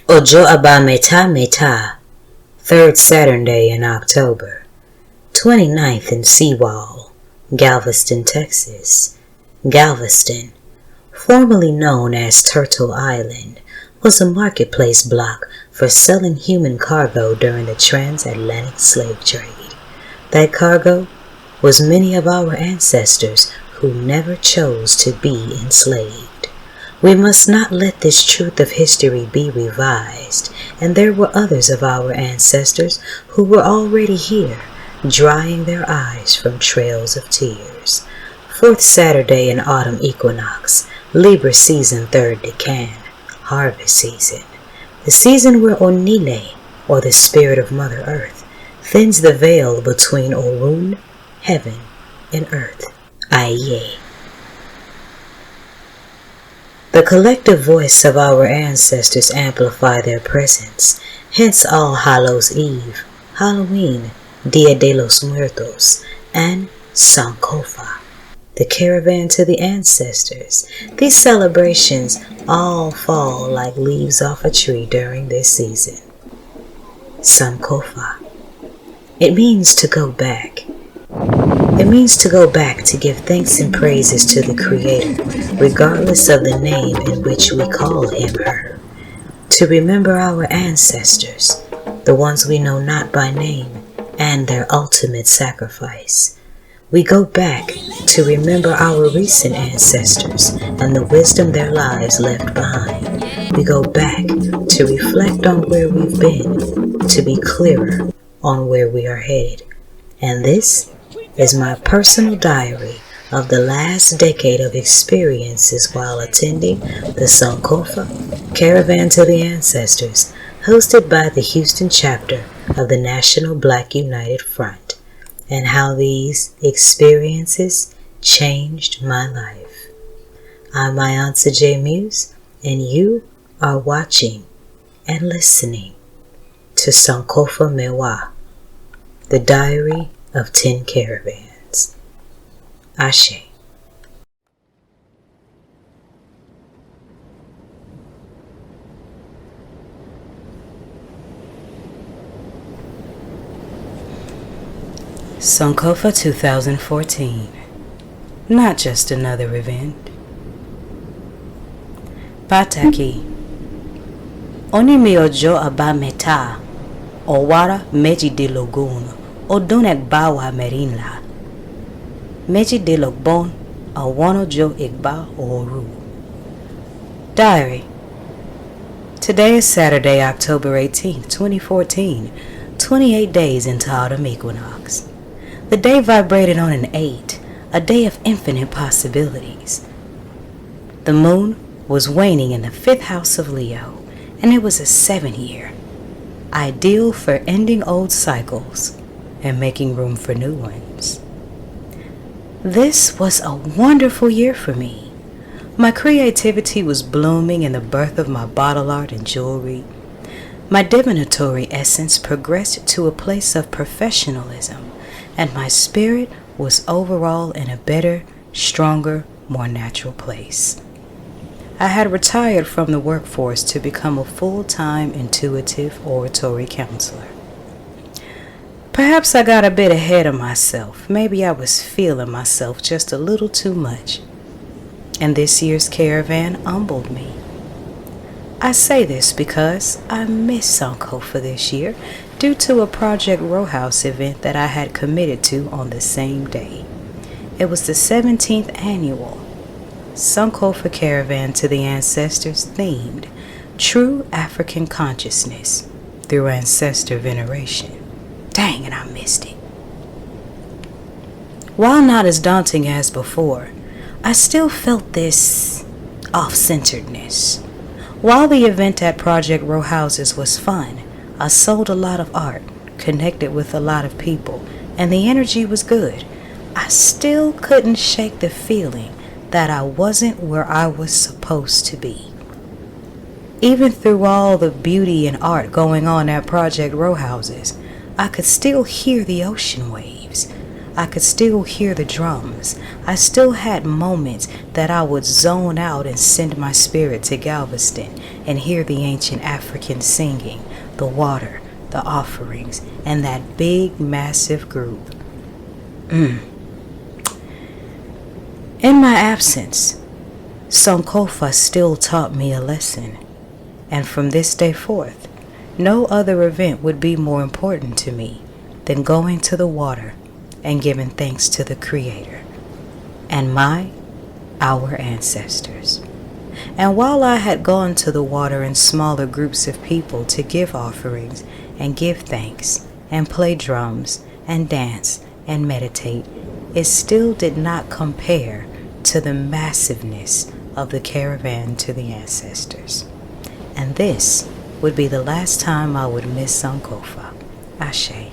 Ojo Aba Meta Meta, third Saturday in October, 29th in Seawall, Galveston, Texas. Galveston, formerly known as Turtle Island, was a marketplace block for selling human cargo during the transatlantic slave trade. That cargo was many of our ancestors who never chose to be enslaved. We must not let this truth of history be revised, and there were others of our ancestors who were already here, drying their eyes from trails of tears. Fourth Saturday in autumn equinox, Libra season, third decan, harvest season. The season where Onile, or the spirit of Mother Earth, thins the veil between Orun, heaven, and earth. Aye. The collective voice of our ancestors amplify their presence, hence All Hallows Eve, Halloween, Dia de los Muertos, and Sankofa, the caravan to the ancestors. These celebrations all fall like leaves off a tree during this season. Sankofa. It means to go back. It means to go back to give thanks and praises to the Creator, regardless of the name in which we call him/her. To remember our ancestors, the ones we know not by name, and their ultimate sacrifice. We go back to remember our recent ancestors and the wisdom their lives left behind. We go back to reflect on where we've been, to be clearer on where we are headed. And this is my personal diary of the last decade of experiences while attending the Sankofa Caravan to the Ancestors, hosted by the Houston chapter of the National Black United Front, and how these experiences changed my life. I'm my Aunt J. Muse, and you are watching and listening to Sankofa Mewa, the Diary of 10 Caravans. Ashe. Sankofa 2014. Not just another event. Pataki. Oni mi ojo aba meta, owara meji de logun. Odonek bawa merinla. Meji de logbon, awano jo igba oru. Diary. Today is Saturday, October 18th, 2014, 28 days into autumn equinox. The day vibrated on an 8, a day of infinite possibilities. The moon was waning in the 5th house of Leo, and it was a 7-year, ideal for ending old cycles and making room for new ones. This was a wonderful year for me. My creativity was blooming in the birth of my bottle art and jewelry. My divinatory essence progressed to a place of professionalism, and my spirit was overall in a better, stronger, more natural place. I had retired from the workforce to become a full-time intuitive oratory counselor. Perhaps I got a bit ahead of myself. Maybe I was feeling myself just a little too much. And this year's caravan humbled me. I say this because I missed Sankofa this year due to a Project Row House event that I had committed to on the same day. It was the 17th annual Sankofa Caravan to the Ancestors themed True African Consciousness through Ancestor Veneration. Dang, and I missed it. While not as daunting as before, I still felt this off-centeredness. While the event at Project Row Houses was fun, I sold a lot of art, connected with a lot of people, and the energy was good. I still couldn't shake the feeling that I wasn't where I was supposed to be. Even through all the beauty and art going on at Project Row Houses, I could still hear the ocean waves. I could still hear the drums. I still had moments that I would zone out and send my spirit to Galveston and hear the ancient Africans singing, the water, the offerings, and that big, massive group. In my absence, Sankofa still taught me a lesson, and from this day forth, no other event would be more important to me than going to the water and giving thanks to the Creator and our ancestors. And while I had gone to the water in smaller groups of people to give offerings and give thanks and play drums and dance and meditate, it still did not compare to the massiveness of the caravan to the ancestors. And this would be the last time I would miss Sankofa. Ashe.